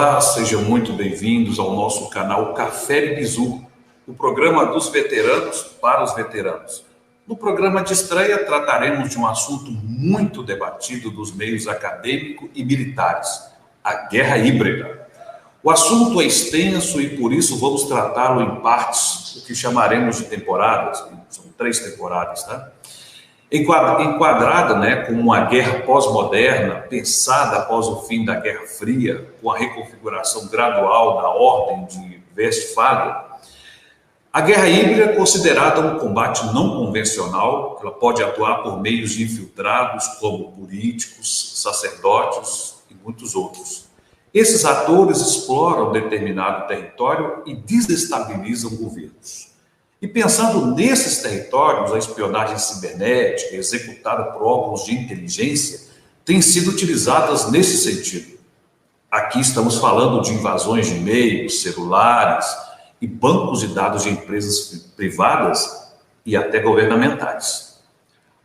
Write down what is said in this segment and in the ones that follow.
Olá, sejam muito bem-vindos ao nosso canal Café Bizu, o programa dos veteranos para os veteranos. No programa de estreia, trataremos de um assunto muito debatido dos meios acadêmicos e militares, a guerra híbrida. O assunto é extenso e, por isso, vamos tratá-lo em partes, o que chamaremos de temporadas, são 3 temporadas, tá? Enquadrada, como uma guerra pós-moderna, pensada após o fim da Guerra Fria, com a reconfiguração gradual da Ordem de Westfália. A guerra híbrida é considerada um combate não convencional, ela pode atuar por meios de infiltrados, como políticos, sacerdotes e muitos outros. Esses atores exploram determinado território e desestabilizam governos. E pensando nesses territórios, a espionagem cibernética, executada por órgãos de inteligência, tem sido utilizadas nesse sentido. Aqui estamos falando de invasões de e-mails, celulares e bancos de dados de empresas privadas e até governamentais.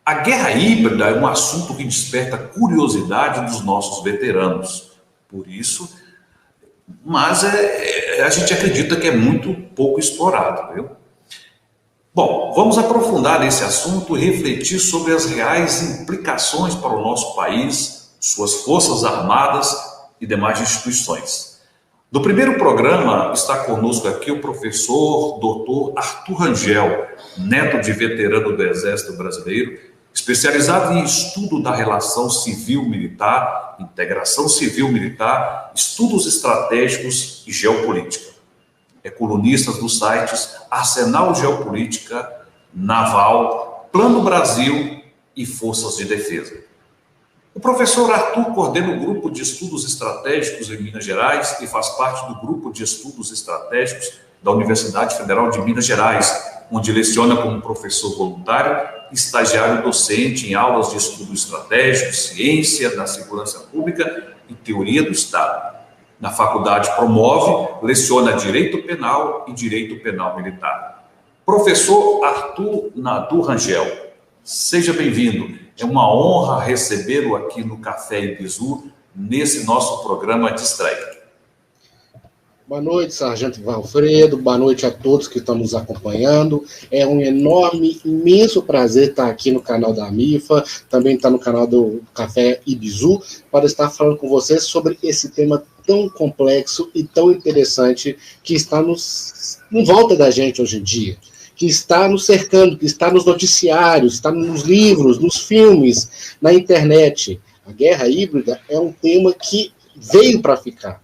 A guerra híbrida é um assunto que desperta curiosidade dos nossos veteranos. Por isso, mas a gente acredita que é muito pouco explorado, viu? Bom, vamos aprofundar nesse assunto e refletir sobre as reais implicações para o nosso país, suas forças armadas e demais instituições. No primeiro programa está conosco aqui o professor Dr. Arthur Rangel, neto de veterano do Exército Brasileiro, especializado em estudo da relação civil-militar, integração civil-militar, estudos estratégicos e geopolítica. É colunista dos sites Arsenal Geopolítica, Naval, Plano Brasil e Forças de Defesa. O professor Arthur coordena o Grupo de Estudos Estratégicos em Minas Gerais e faz parte do Grupo de Estudos Estratégicos da Universidade Federal de Minas Gerais, onde leciona como professor voluntário e estagiário docente em aulas de estudo estratégico, ciência da segurança pública e teoria do Estado. Na faculdade promove, leciona Direito Penal e Direito Penal Militar. Professor Arthur Nadur Rangel, seja bem-vindo. É uma honra recebê-lo aqui no Café Ibizu, nesse nosso programa de estreia. Boa noite, Sargento Valfredo. Boa noite a todos que estão nos acompanhando. É um enorme, imenso prazer estar aqui no canal da MIFA, também estar no canal do Café Ibizu, para estar falando com vocês sobre esse tema tão complexo e tão interessante que está em volta da gente hoje em dia, que está nos cercando, que está nos noticiários, está nos livros, nos filmes, na internet. A guerra híbrida é um tema que veio para ficar.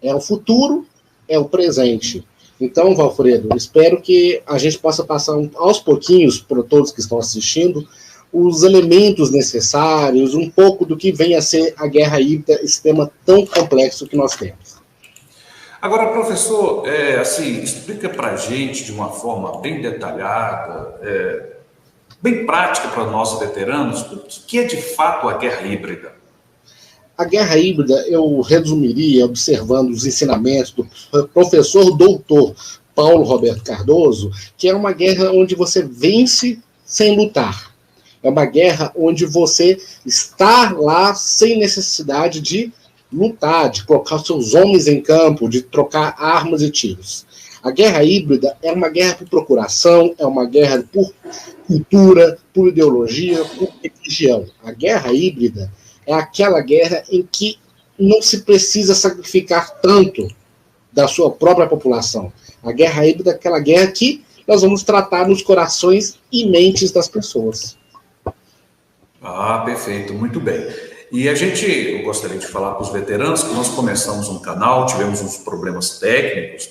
É o futuro, é o presente. Então, Valfredo, espero que a gente possa passar aos pouquinhos, para todos que estão assistindo, os elementos necessários, um pouco do que vem a ser a guerra híbrida, esse tema tão complexo que nós temos. Agora, professor, explica para a gente de uma forma bem detalhada, bem prática para nós veteranos, o que é de fato a guerra híbrida? A guerra híbrida eu resumiria observando os ensinamentos do professor doutor Paulo Roberto Cardoso, que é uma guerra onde você vence sem lutar. É uma guerra onde você está lá sem necessidade de lutar, de colocar seus homens em campo, de trocar armas e tiros. A guerra híbrida é uma guerra por procuração, é uma guerra por cultura, por ideologia, por religião. A guerra híbrida é aquela guerra em que não se precisa sacrificar tanto da sua própria população. A guerra híbrida é aquela guerra que nós vamos tratar nos corações e mentes das pessoas. Ah, perfeito, muito bem. E eu gostaria de falar para os veteranos que nós começamos um canal, tivemos uns problemas técnicos,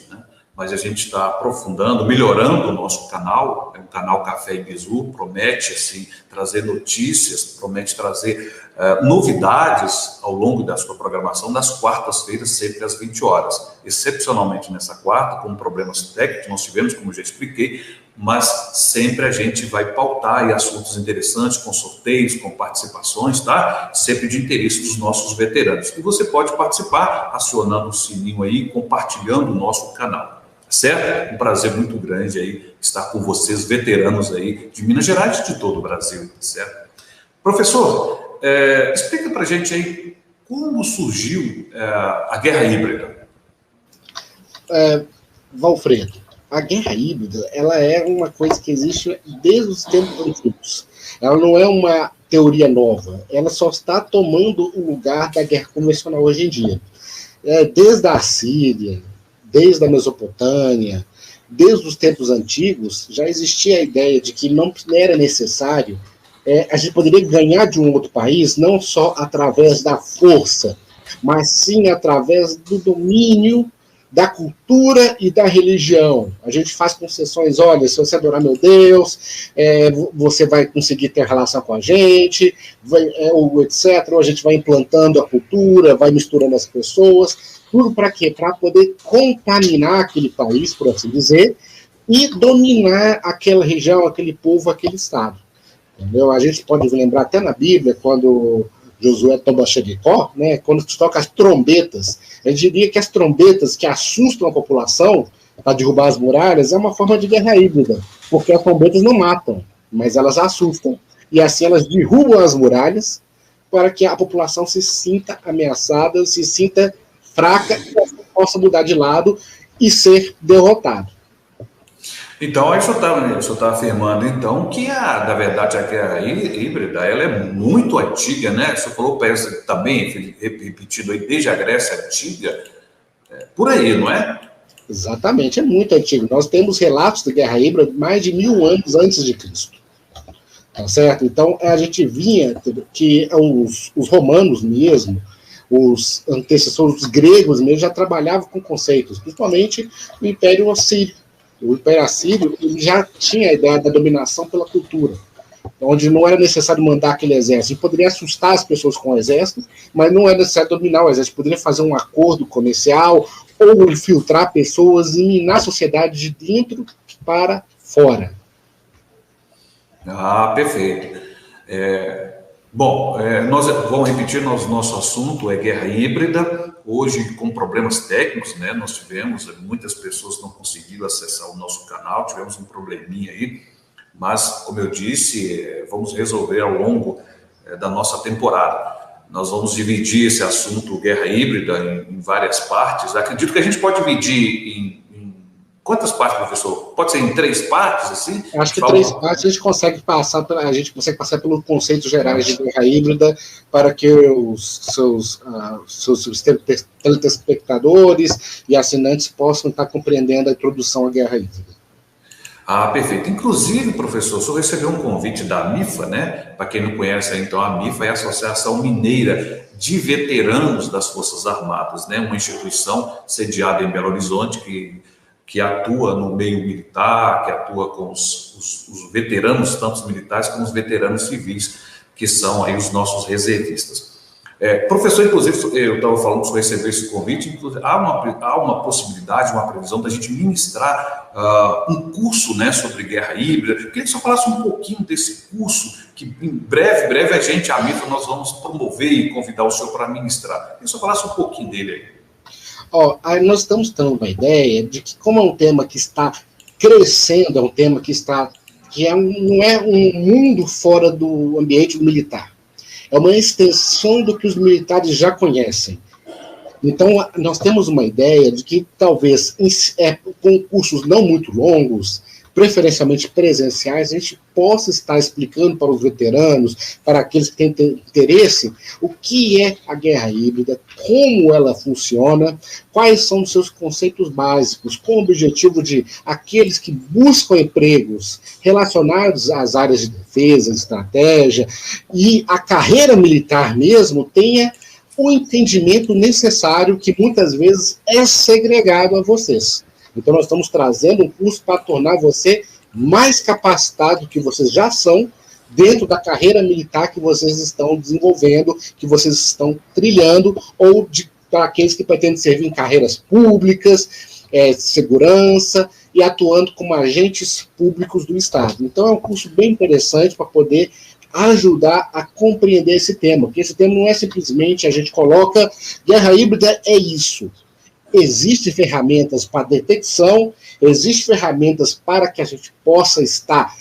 mas a gente está aprofundando, melhorando o nosso canal, é um canal Café Ibizu, promete assim, trazer notícias, promete trazer novidades ao longo da sua programação, nas quartas-feiras, sempre às 20 horas. Excepcionalmente nessa quarta, com problemas técnicos nós tivemos, como eu já expliquei, mas sempre a gente vai pautar aí assuntos interessantes, com sorteios, com participações, tá? Sempre de interesse dos nossos veteranos. E você pode participar acionando o sininho aí, compartilhando o nosso canal. Certo? Um prazer muito grande aí estar com vocês, veteranos aí de Minas Gerais e de todo o Brasil, certo? Professor, explica pra gente aí como surgiu a guerra híbrida. Valfredo, a guerra híbrida, ela é uma coisa que existe desde os tempos antigos. Ela não é uma teoria nova, ela só está tomando o lugar da guerra convencional hoje em dia. Desde a Síria, desde a Mesopotâmia, desde os tempos antigos, já existia a ideia de que não era necessário, a gente poderia ganhar de um outro país não só através da força, mas sim através do domínio da cultura e da religião. A gente faz concessões, olha, se você adorar meu Deus, você vai conseguir ter relação com a gente, ou etc. Ou a gente vai implantando a cultura, vai misturando as pessoas, tudo para quê? Para poder contaminar aquele país, por assim dizer, e dominar aquela região, aquele povo, aquele estado. Entendeu? A gente pode lembrar até na Bíblia, quando Josué toma Jericó, né, quando toca as trombetas, eu diria que as trombetas que assustam a população para derrubar as muralhas é uma forma de guerra híbrida, porque as trombetas não matam, mas elas assustam. E assim elas derrubam as muralhas para que a população se sinta ameaçada, se sinta fraca e possa mudar de lado e ser derrotado. Então, aí o senhor está afirmando, então, que, na verdade, a guerra híbrida, ela é muito antiga, né? O senhor falou, parece também, repetido aí, desde a Grécia Antiga, por aí, não é? Exatamente, é muito antigo. Nós temos relatos de guerra híbrida mais de 1000 anos antes de Cristo. Tá certo? Então, a gente vinha que os romanos mesmo, os antecessores, os gregos mesmo, já trabalhavam com conceitos, principalmente o Império Assírio. O Império Assírio já tinha a ideia da dominação pela cultura, onde não era necessário mandar aquele exército. Poderia assustar as pessoas com o exército, mas não era necessário dominar o exército. Poderia fazer um acordo comercial ou infiltrar pessoas e minar a sociedade de dentro para fora. Perfeito. Nós vamos repetir, nosso assunto é guerra híbrida, hoje com problemas técnicos, né? Nós tivemos, muitas pessoas não conseguiram acessar o nosso canal, tivemos um probleminha aí, mas, como eu disse, vamos resolver ao longo da nossa temporada. Nós vamos dividir esse assunto guerra híbrida em várias partes. Acredito que a gente pode dividir em quantas partes, professor? Pode ser em 3 partes, assim? Acho que 3 partes a gente consegue passar pelos conceitos gerais de guerra híbrida para que os seus telespectadores e assinantes possam estar compreendendo a introdução à guerra híbrida. Perfeito. Inclusive, professor, o senhor recebeu um convite da MIFA, né? Para quem não conhece, então, a MIFA é a Associação Mineira de Veteranos das Forças Armadas, né? Uma instituição sediada em Belo Horizonte que atua no meio militar, que atua com os veteranos, tanto os militares como os veteranos civis, que são aí os nossos reservistas. Professor, inclusive, eu estava falando que o senhor recebeu esse convite, inclusive, há uma possibilidade, uma previsão da gente ministrar um curso, né, sobre guerra híbrida. Eu queria que o senhor falasse um pouquinho desse curso, que em breve a MIFA, nós vamos promover e convidar o senhor para ministrar. Eu queria que o senhor falasse um pouquinho dele aí. Nós estamos tendo uma ideia de que, como é um tema que está crescendo, é um tema não é um mundo fora do ambiente militar, é uma extensão do que os militares já conhecem. Então, nós temos uma ideia de que, talvez, com cursos não muito longos, preferencialmente presenciais, a gente possa estar explicando para os veteranos, para aqueles que têm interesse, o que é a guerra híbrida, como ela funciona, quais são os seus conceitos básicos, com o objetivo de aqueles que buscam empregos relacionados às áreas de defesa, estratégia, e a carreira militar mesmo tenha o entendimento necessário que muitas vezes é segregado a vocês. Então, nós estamos trazendo um curso para tornar você mais capacitado do que vocês já são dentro da carreira militar que vocês estão desenvolvendo, que vocês estão trilhando, ou para aqueles que pretendem servir em carreiras públicas, segurança, e atuando como agentes públicos do Estado. Então, é um curso bem interessante para poder ajudar a compreender esse tema, porque esse tema não é simplesmente a gente coloca guerra híbrida, é isso. Existem ferramentas para detecção, existem ferramentas para que a gente possa estar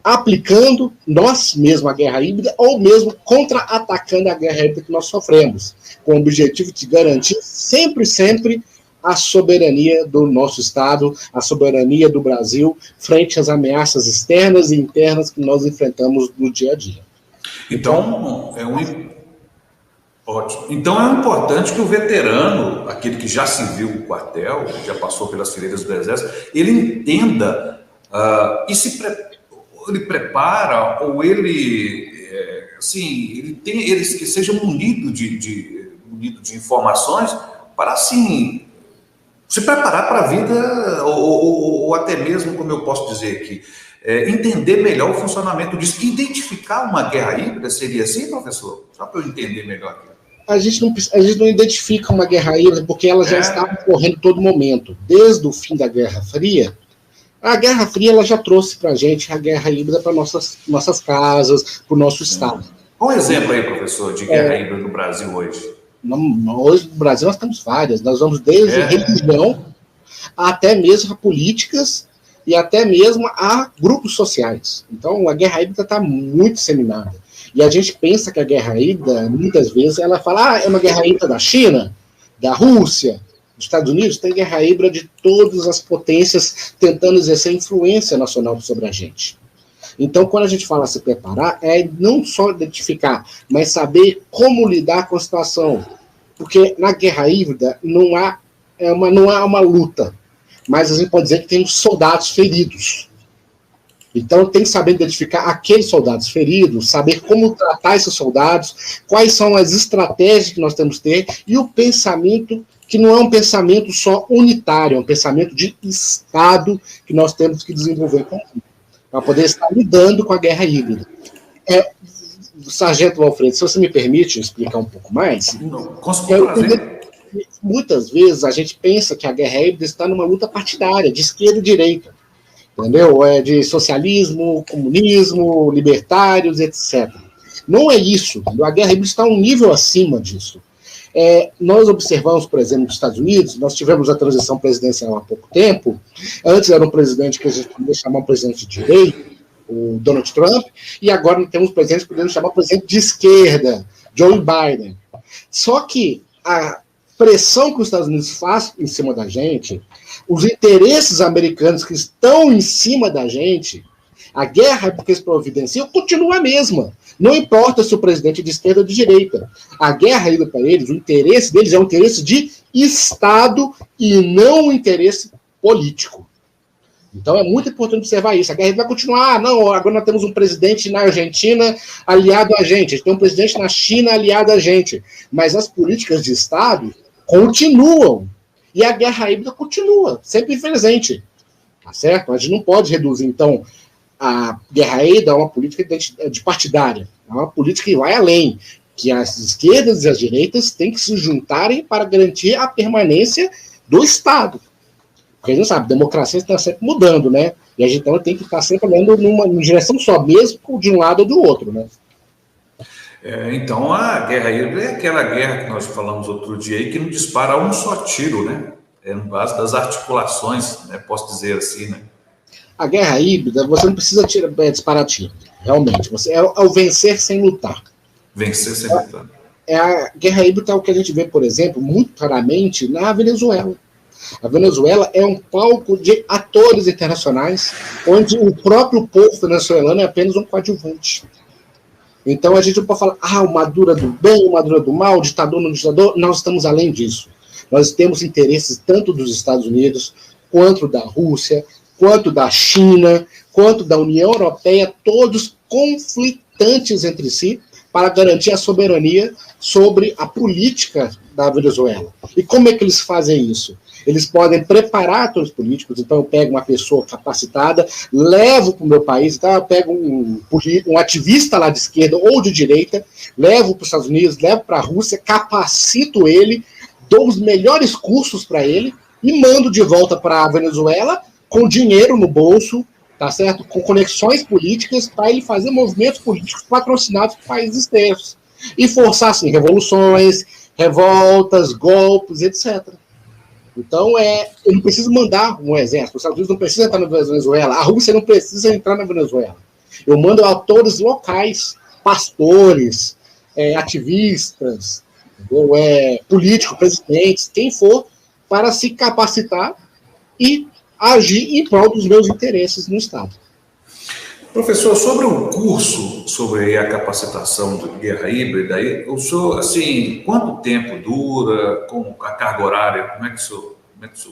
aplicando nós mesmos a guerra híbrida ou mesmo contra-atacando a guerra híbrida que nós sofremos, com o objetivo de garantir sempre a soberania do nosso Estado, a soberania do Brasil, frente às ameaças externas e internas que nós enfrentamos no dia a dia. Então, ótimo. Então é importante que o veterano, aquele que já serviu o quartel, já passou pelas fileiras do Exército, ele entenda e ele prepara, ou ele, assim, ele seja munido de informações para, assim, se preparar para a vida, ou até mesmo, como eu posso dizer aqui, entender melhor o funcionamento disso. Identificar uma guerra híbrida seria assim, professor? Só para eu entender melhor aqui. A gente não identifica uma guerra híbrida porque ela já estava ocorrendo todo momento. Desde o fim da Guerra Fria, a Guerra Fria ela já trouxe para a gente a guerra híbrida para nossas casas, para o nosso Estado. Qual exemplo aí, professor, de guerra híbrida no Brasil hoje? Hoje no Brasil nós temos várias. Nós vamos desde religião até mesmo a políticas e até mesmo a grupos sociais. Então a guerra híbrida está muito disseminada. E a gente pensa que a guerra híbrida, muitas vezes, ela fala, é uma guerra híbrida da China, da Rússia, dos Estados Unidos. Tem guerra híbrida de todas as potências tentando exercer influência nacional sobre a gente. Então, quando a gente fala se preparar, é não só identificar, mas saber como lidar com a situação. Porque na guerra híbrida não há uma luta, mas a gente pode dizer que tem soldados feridos. Então, tem que saber identificar aqueles soldados feridos, saber como tratar esses soldados, quais são as estratégias que nós temos que ter, e o pensamento, que não é um pensamento só unitário, é um pensamento de Estado que nós temos que desenvolver para poder estar lidando com a guerra híbrida. Sargento Valfredo, se você me permite explicar um pouco mais. Muitas vezes a gente pensa que a guerra híbrida está numa luta partidária, de esquerda e direita. Entendeu? É de socialismo, comunismo, libertários, etc. Não é isso. A guerra híbrida está um nível acima disso. Nós observamos, por exemplo, nos Estados Unidos, nós tivemos a transição presidencial há pouco tempo. Antes era um presidente que a gente podia chamar um presidente de direita, o Donald Trump, e agora temos um presidente que podemos chamar presidente de esquerda, Joe Biden. Só que a pressão que os Estados Unidos faz em cima da gente, os interesses americanos que estão em cima da gente, a guerra que eles providenciam continua a mesma. Não importa se o presidente é de esquerda ou de direita. A guerra ainda para eles, o interesse deles é um interesse de Estado e não um interesse político. Então é muito importante observar isso. A guerra vai continuar. Não, agora nós temos um presidente na Argentina aliado a gente. A gente tem um presidente na China aliado a gente. Mas as políticas de Estado continuam. E a guerra híbrida continua, sempre presente. Tá certo? A gente não pode reduzir, então, a guerra híbrida a uma política de partidária. É uma política que vai além. Que as esquerdas e as direitas têm que se juntarem para garantir a permanência do Estado. Porque a gente sabe, a democracia está sempre mudando, né? E a gente então tem que estar sempre olhando numa direção só, mesmo de um lado ou do outro, né? Então, a guerra híbrida é aquela guerra que nós falamos outro dia aí, que não dispara um só tiro, né? É no base das articulações, né? Posso dizer assim, né? A guerra híbrida, você não precisa disparar tiro, realmente. É o vencer sem lutar. Vencer sem lutar. A guerra híbrida é o que a gente vê, por exemplo, muito claramente na Venezuela. A Venezuela é um palco de atores internacionais, onde o próprio povo venezuelano é apenas um coadjuvante. Então a gente não pode falar, o Maduro do bem, o Maduro do mal, o ditador no ditador. Nós estamos além disso. Nós temos interesses tanto dos Estados Unidos, quanto da Rússia, quanto da China, quanto da União Europeia, todos conflitantes entre si, para garantir a soberania sobre a política da Venezuela. E como é que eles fazem isso? Eles podem preparar atores políticos, então eu pego uma pessoa capacitada, levo para o meu país, então eu pego um ativista lá de esquerda ou de direita, levo para os Estados Unidos, levo para a Rússia, capacito ele, dou os melhores cursos para ele e mando de volta para a Venezuela com dinheiro no bolso, tá certo? Com conexões políticas para ele fazer movimentos políticos patrocinados por países terços e forçar assim, revoluções, revoltas, golpes, etc. Então, eu não preciso mandar um exército. Os Estados Unidos não precisam entrar na Venezuela. A Rússia não precisa entrar na Venezuela. Eu mando atores locais, pastores, ativistas, políticos, presidentes, quem for, para se capacitar e agir em prol dos meus interesses no Estado. Professor, sobre o curso sobre a capacitação de guerra híbrida, o senhor, assim, quanto tempo dura, com a carga horária, como é que o senhor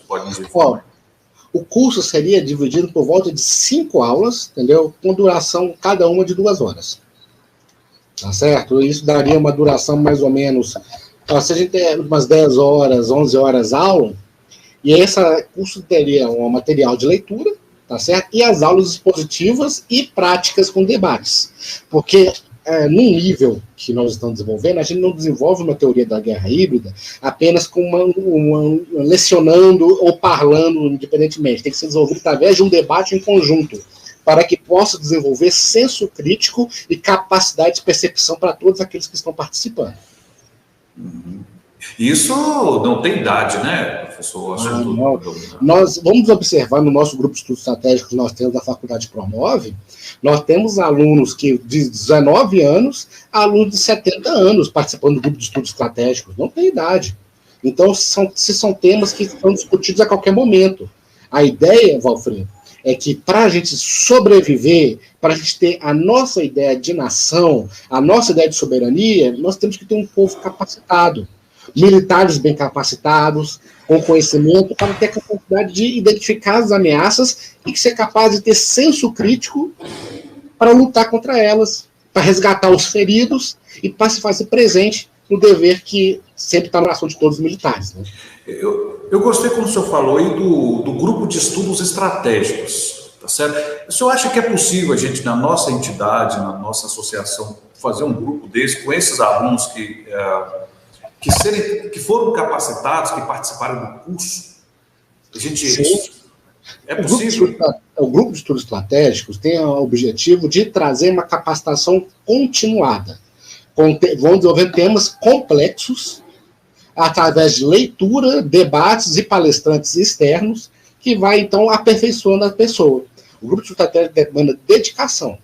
pode nos informar? O curso seria dividido por volta de 5 aulas, entendeu? Com duração cada uma de 2 horas. Tá certo? Isso daria uma duração mais ou menos, se a gente tem umas 10 horas, 11 horas aula, e esse curso teria um material de leitura, tá certo? E as aulas expositivas e práticas com debates. Porque, num nível que nós estamos desenvolvendo, a gente não desenvolve uma teoria da guerra híbrida apenas com lecionando ou parlando independentemente. Tem que ser desenvolvido através de um debate em conjunto, para que possa desenvolver senso crítico e capacidade de percepção para todos aqueles que estão participando. Isso não tem idade, né, professor? Não. Nós vamos observar no nosso grupo de estudos estratégicos que nós temos da Faculdade Promove, nós temos alunos de 19 anos a alunos de 70 anos participando do grupo de estudos estratégicos. Não tem idade. Então, são temas que são discutidos a qualquer momento. A ideia, Valfredo, é que para a gente sobreviver, para a gente ter a nossa ideia de nação, a nossa ideia de soberania, nós temos que ter um povo capacitado. Militares bem capacitados, com conhecimento, para ter a capacidade de identificar as ameaças e ser capaz de ter senso crítico para lutar contra elas, para resgatar os feridos e para se fazer presente no dever que sempre está no coração de todos os militares. Né? Eu gostei quando o senhor falou aí do grupo de estudos estratégicos, tá certo? O senhor acha que é possível a gente, na nossa entidade, na nossa associação, fazer um grupo desse com esses alunos que foram capacitados, que participaram do curso? Sim. É possível? O grupo de estudos estratégicos tem o objetivo de trazer uma capacitação continuada. Vão desenvolver temas complexos através de leitura, debates e palestrantes externos que vai, então, aperfeiçoando a pessoa. O grupo de estudos estratégicos demanda dedicação.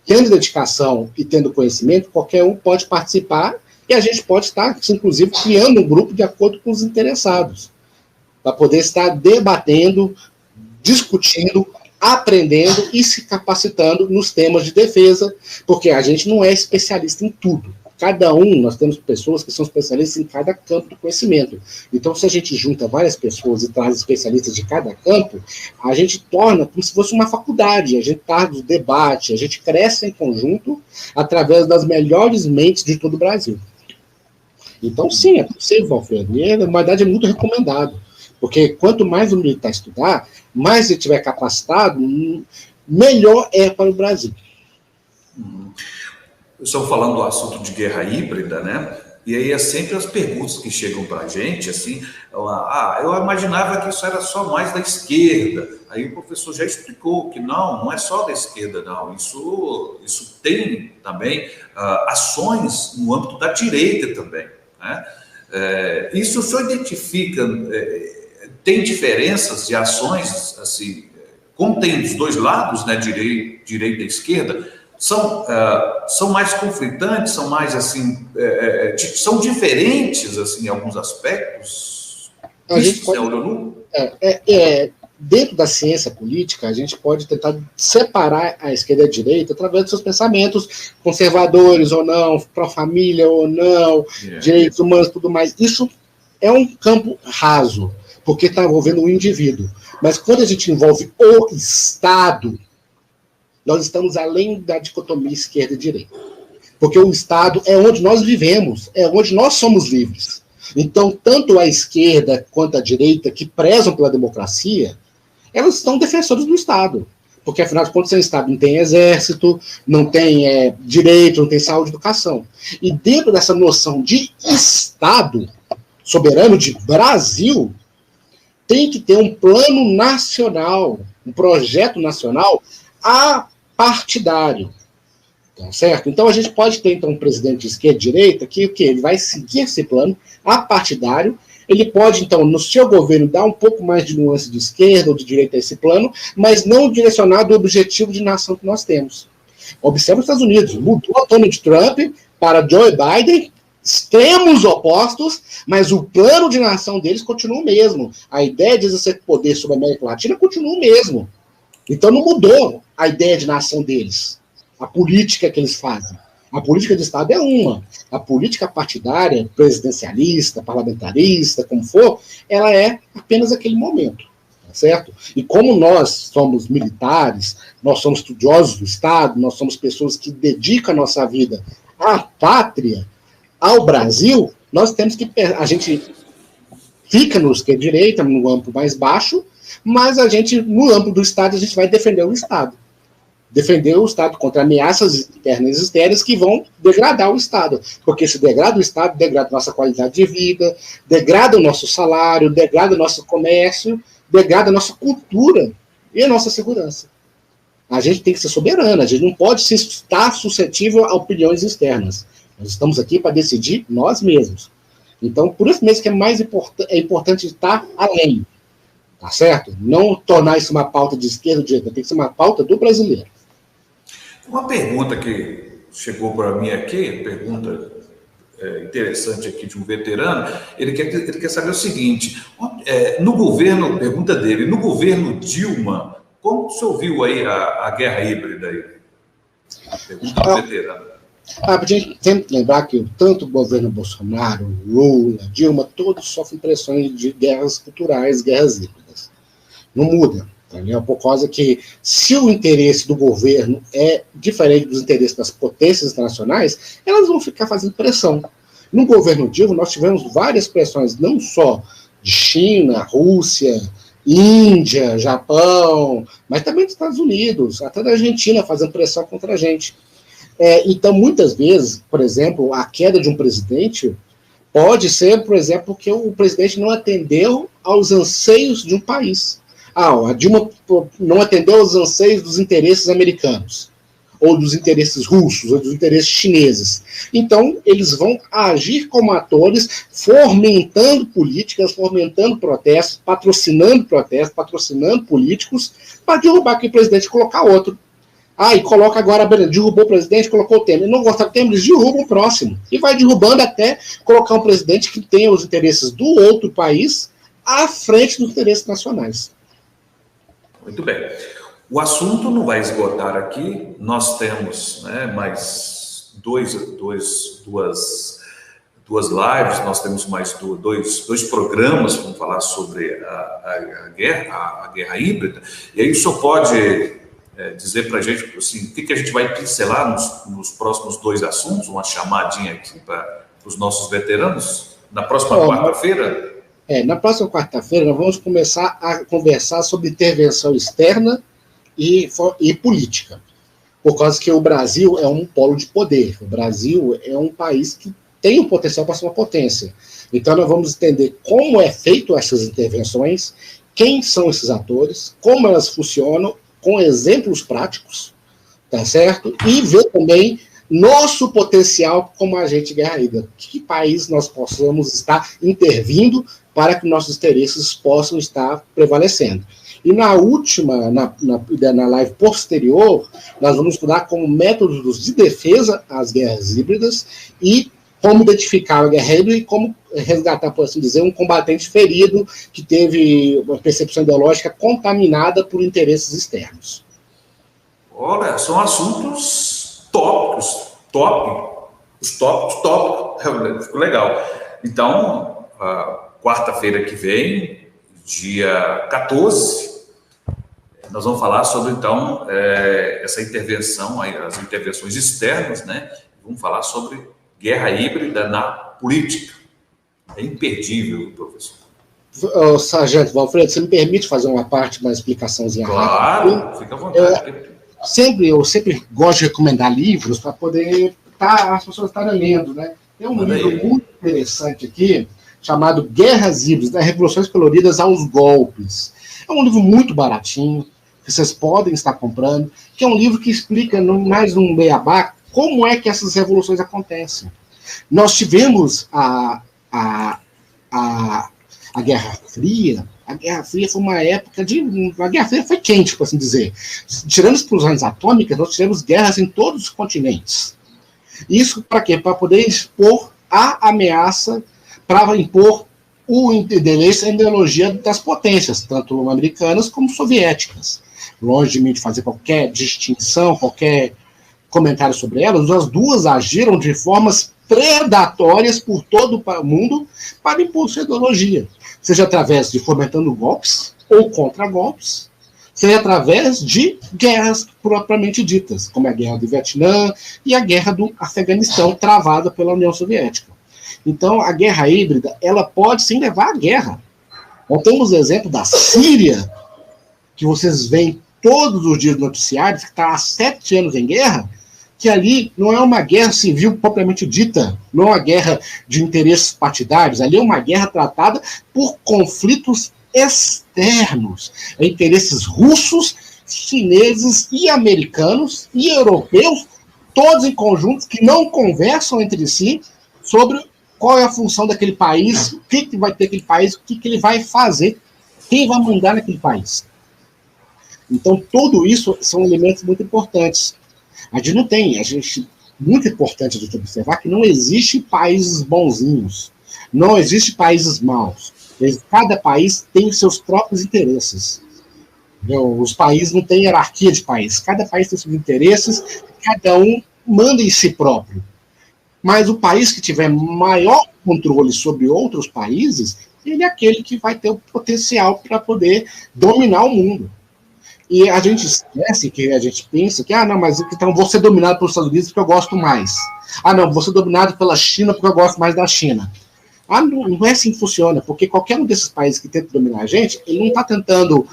Tendo dedicação e tendo conhecimento, qualquer um pode participar. E a gente pode estar, inclusive, criando um grupo de acordo com os interessados, para poder estar debatendo, discutindo, aprendendo e se capacitando nos temas de defesa, porque a gente não é especialista em tudo. Nós temos pessoas que são especialistas em cada campo do conhecimento. Então, se a gente junta várias pessoas e traz especialistas de cada campo, a gente torna como se fosse uma faculdade, a gente traz o debate, a gente cresce em conjunto através das melhores mentes de todo o Brasil. Então, sim, é possível, Alfredo. E, na verdade, é muito recomendado. Porque quanto mais o militar estudar, mais ele estiver capacitado, melhor é para o Brasil. Estamos falando do assunto de guerra híbrida, né? E aí é sempre as perguntas que chegam para a gente, assim, eu imaginava que isso era só mais da esquerda. Aí o professor já explicou que não é só da esquerda, não. Isso tem também ações no âmbito da direita também, né? Isso o senhor identifica, tem diferenças de ações, assim, como tem dos dois lados, né, direita e esquerda, são mais conflitantes, são mais, assim, são diferentes, assim, em alguns aspectos? Dentro da ciência política, a gente pode tentar separar a esquerda e a direita através dos seus pensamentos conservadores ou não, pró-família ou não, direitos humanos e tudo mais. Isso é um campo raso, porque está envolvendo o indivíduo. Mas quando a gente envolve o Estado, nós estamos além da dicotomia esquerda e direita. Porque o Estado é onde nós vivemos, é onde nós somos livres. Então, tanto a esquerda quanto a direita, que prezam pela democracia, elas são defensores do Estado. Porque, afinal de contas, sem Estado não tem exército, não tem direito, não tem saúde e educação. E dentro dessa noção de Estado soberano, de Brasil, tem que ter um plano nacional, um projeto nacional apartidário. Tá certo? Então, a gente pode ter, então, um presidente de esquerda e direita que ele vai seguir esse plano apartidário. Ele pode, então, no seu governo, dar um pouco mais de nuance de esquerda ou de direita a esse plano, mas não direcionado ao objetivo de nação que nós temos. Observe os Estados Unidos. Mudou Donald Trump para Joe Biden extremos opostos, mas o plano de nação deles continua o mesmo. A ideia de exercer poder sobre a América Latina continua o mesmo. Então não mudou a ideia de nação deles, a política que eles fazem. A política de Estado é uma. A política partidária, presidencialista, parlamentarista, como for, ela é apenas aquele momento. Certo? E como nós somos militares, nós somos estudiosos do Estado, nós somos pessoas que dedicam a nossa vida à pátria, ao Brasil, nós temos que... A gente fica no esquerda e direita, no âmbito mais baixo, mas a gente, no âmbito do Estado, a gente vai defender o Estado. Defender o Estado contra ameaças internas e externas que vão degradar o Estado. Porque se degrada o Estado, degrada a nossa qualidade de vida, degrada o nosso salário, degrada o nosso comércio, degrada a nossa cultura e a nossa segurança. A gente tem que ser soberana, a gente não pode estar suscetível a opiniões externas. Nós estamos aqui para decidir nós mesmos. Então, por isso mesmo que é importante estar além. Tá certo? Não tornar isso uma pauta de esquerda ou de direita, tem que ser uma pauta do brasileiro. Uma pergunta que chegou para mim aqui, pergunta interessante aqui de um veterano, ele quer saber o seguinte, no governo, pergunta dele, no governo Dilma, como você ouviu aí a guerra híbrida aí? Pergunta do veterano. A gente tem que lembrar que tanto o governo Bolsonaro, Lula, Dilma, todos sofrem pressões de guerras culturais, guerras híbridas. Não muda, entendeu? Por causa que, se o interesse do governo é diferente dos interesses das potências internacionais, elas vão ficar fazendo pressão. No governo Dilma, nós tivemos várias pressões, não só de China, Rússia, Índia, Japão, mas também dos Estados Unidos, até da Argentina fazendo pressão contra a gente. Então, muitas vezes, por exemplo, a queda de um presidente pode ser, por exemplo, que o presidente não atendeu aos anseios de um país. A Dilma não atendeu aos anseios dos interesses americanos, ou dos interesses russos, ou dos interesses chineses. Então, eles vão agir como atores, fomentando políticas, fomentando protestos, patrocinando políticos, para derrubar aquele presidente e colocar outro. E coloca agora, derrubou o presidente, colocou o Temer. Não gostar do Temer, eles derrubam o próximo. E vai derrubando até colocar um presidente que tenha os interesses do outro país à frente dos interesses nacionais. Muito bem. O assunto não vai esgotar aqui. Nós temos mais duas lives, nós temos mais dois programas, vamos falar sobre a guerra híbrida. E aí o senhor pode dizer para a gente assim, o que a gente vai pincelar nos próximos dois assuntos, uma chamadinha aqui para os nossos veteranos, na próxima quarta-feira? Na próxima quarta-feira nós vamos começar a conversar sobre intervenção externa e política, por causa que o Brasil é um polo de poder, o Brasil é um país que tem o potencial para ser uma potência. Então nós vamos entender como é feito essas intervenções, quem são esses atores, como elas funcionam, com exemplos práticos, tá certo? E ver também nosso potencial como agente guerra híbrida. Que país nós possamos estar intervindo para que nossos interesses possam estar prevalecendo. E na última, na live posterior, nós vamos estudar como métodos de defesa às guerras híbridas e como identificar a guerra híbrida e como resgatar, por assim dizer, um combatente ferido que teve uma percepção ideológica contaminada por interesses externos. Olha, são assuntos tópicos, ficou legal. Então, quarta-feira que vem, dia 14, nós vamos falar sobre, então, essa intervenção, as intervenções externas, né? Vamos falar sobre guerra híbrida na política. É imperdível, professor. Sargento Valfredo, você me permite fazer uma explicaçãozinha rápida? Claro, fica à vontade. Eu sempre gosto de recomendar livros para poder as pessoas estarem lendo, né? Tem um livro muito interessante aqui, chamado Guerras Híbridas, Revoluções Coloridas aos Golpes. É um livro muito baratinho, que vocês podem estar comprando, que é um livro que explica, mais um beabá, como é que essas revoluções acontecem. Nós tivemos a Guerra Fria. A Guerra Fria foi uma época a Guerra Fria foi quente, por assim dizer. Tirando as explosões atômicas, nós tivemos guerras em todos os continentes. Isso para quê? Para poder expor a ameaça para impor o interesse, a ideologia das potências, tanto americanas como soviéticas. Longe de mim de fazer qualquer distinção, qualquer comentário sobre elas, as duas agiram de formas predatórias por todo o mundo para impor sua ideologia, seja através de fomentando golpes ou contra-golpes, seja através de guerras propriamente ditas, como a Guerra do Vietnã e a Guerra do Afeganistão, travada pela União Soviética. Então, a guerra híbrida, ela pode sim levar à guerra. Nós temos o exemplo da Síria, que vocês veem todos os dias noticiários, que está há 7 anos em guerra, que ali não é uma guerra civil propriamente dita, não é uma guerra de interesses partidários, ali é uma guerra tratada por conflitos externos, interesses russos, chineses e americanos e europeus, todos em conjunto, que não conversam entre si sobre qual é a função daquele país, o que vai ter aquele país, o que ele vai fazer, quem vai mandar naquele país. Então, tudo isso são elementos muito importantes. Muito importante a gente observar que não existe países bonzinhos, não existe países maus. Cada país tem seus próprios interesses. Os países não têm hierarquia de país. Cada país tem seus interesses, cada um manda em si próprio. Mas o país que tiver maior controle sobre outros países, ele é aquele que vai ter o potencial para poder dominar o mundo. E a gente esquece, que a gente pensa que, não, mas então vou ser dominado pelos Estados Unidos porque eu gosto mais. Não, vou ser dominado pela China porque eu gosto mais da China. Não é assim que funciona, porque qualquer um desses países que tenta dominar a gente, ele não está tentando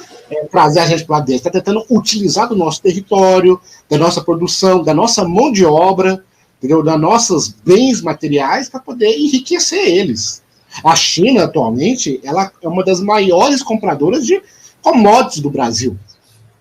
trazer a gente para dentro, está tentando utilizar do nosso território, da nossa produção, da nossa mão de obra, entendeu? Das nossos bens materiais para poder enriquecer eles. A China, atualmente, ela é uma das maiores compradoras de commodities do Brasil.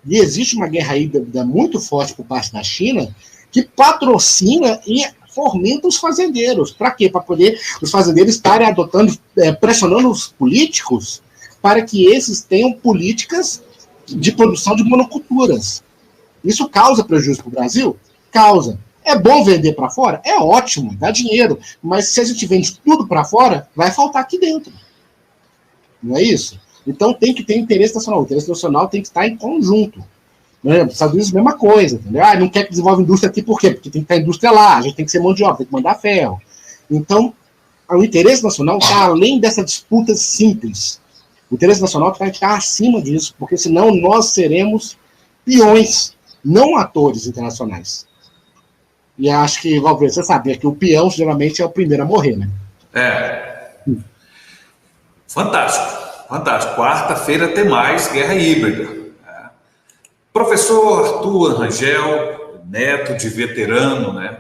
E existe uma guerra híbrida muito forte por parte da China que patrocina e fomenta os fazendeiros. Para quê? Para poder os fazendeiros estarem adotando, pressionando os políticos para que esses tenham políticas de produção de monoculturas. Isso causa prejuízo para o Brasil? Causa. É bom vender para fora? É ótimo, dá dinheiro. Mas se a gente vende tudo para fora, vai faltar aqui dentro. Não é isso? Então tem que ter interesse nacional. O interesse nacional tem que estar em conjunto. Os Estados Unidos, mesma coisa, entendeu? Não quer que desenvolva indústria aqui, por quê? Porque tem que ter a indústria lá, a gente tem que ser mão de obra, tem que mandar ferro. Então, o interesse nacional está além dessa disputa simples. O interesse nacional vai estar acima disso, porque senão nós seremos peões, não atores internacionais. E acho que, Valverde, você sabia que o peão geralmente é o primeiro a morrer, né? Fantástico. Fantástico. Quarta-feira tem mais guerra híbrida. Professor Arthur Rangel, neto de veterano, né?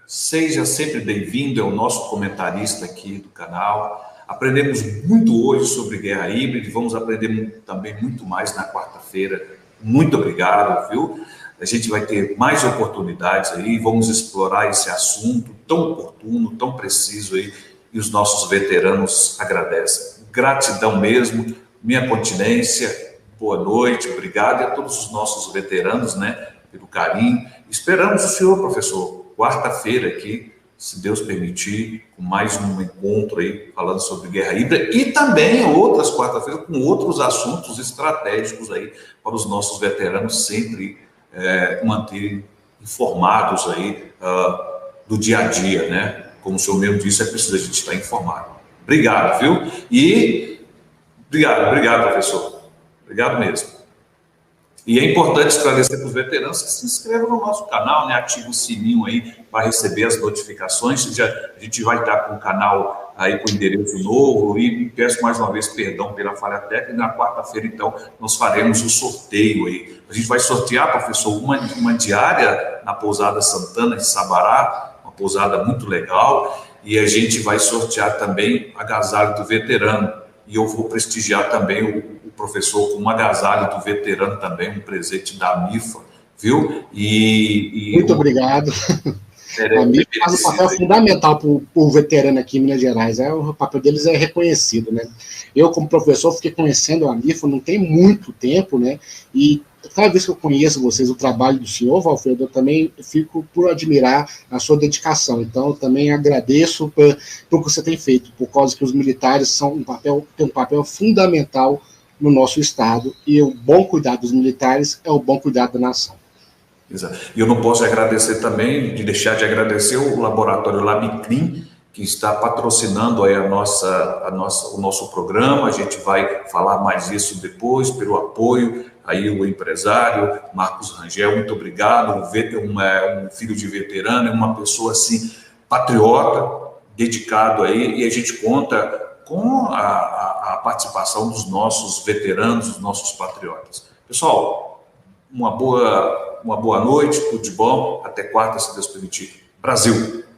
Seja sempre bem-vindo, é o nosso comentarista aqui do canal. Aprendemos muito hoje sobre guerra híbrida e vamos aprender também muito mais na quarta-feira. Muito obrigado, viu? A gente vai ter mais oportunidades aí, vamos explorar esse assunto tão oportuno, tão preciso aí, e os nossos veteranos agradecem. Gratidão mesmo, minha continência, boa noite, obrigado, e a todos os nossos veteranos, né, pelo carinho. Esperamos o senhor, professor, quarta-feira aqui, se Deus permitir, com mais um encontro aí, falando sobre guerra híbrida, e também outras quarta-feiras com outros assuntos estratégicos aí, para os nossos veteranos sempre manterem informados aí do dia a dia, né? Como o senhor mesmo disse, é preciso a gente estar informado. Obrigado, viu? E obrigado, professor. Obrigado mesmo. E é importante esclarecer para os veteranos que se inscrevam no nosso canal, né? Ative o sininho aí para receber as notificações. A gente vai estar com o canal aí com endereço novo e peço mais uma vez perdão pela falha técnica. Na quarta-feira, então, nós faremos o sorteio aí. A gente vai sortear, professor, uma diária na Pousada Santana de Sabará, uma pousada muito legal, e a gente vai sortear também agasalho do veterano. E eu vou prestigiar também o professor com um agasalho do veterano também, um presente da MIFA, viu? Muito obrigado. A MIFA faz um papel fundamental para o veterano aqui em Minas Gerais. O papel deles é reconhecido, né? Eu, como professor, fiquei conhecendo a MIFA não tem muito tempo, né? E cada vez que eu conheço vocês, o trabalho do senhor, Valfredo, eu também fico por admirar a sua dedicação. Então, eu também agradeço por que você tem feito, por causa que os militares têm um papel fundamental no nosso Estado, e o bom cuidado dos militares é o bom cuidado da nação. Exato. E eu não posso agradecer também, de deixar de agradecer o laboratório Labicrim, que está patrocinando aí o nosso programa. A gente vai falar mais disso depois, pelo apoio. Aí o empresário Marcos Rangel, muito obrigado. Um filho de veterano, é uma pessoa assim, patriota, dedicado aí, e a gente conta com a participação dos nossos veteranos, dos nossos patriotas. Pessoal, uma boa noite, tudo de bom, até quarta, se Deus permitir. Brasil!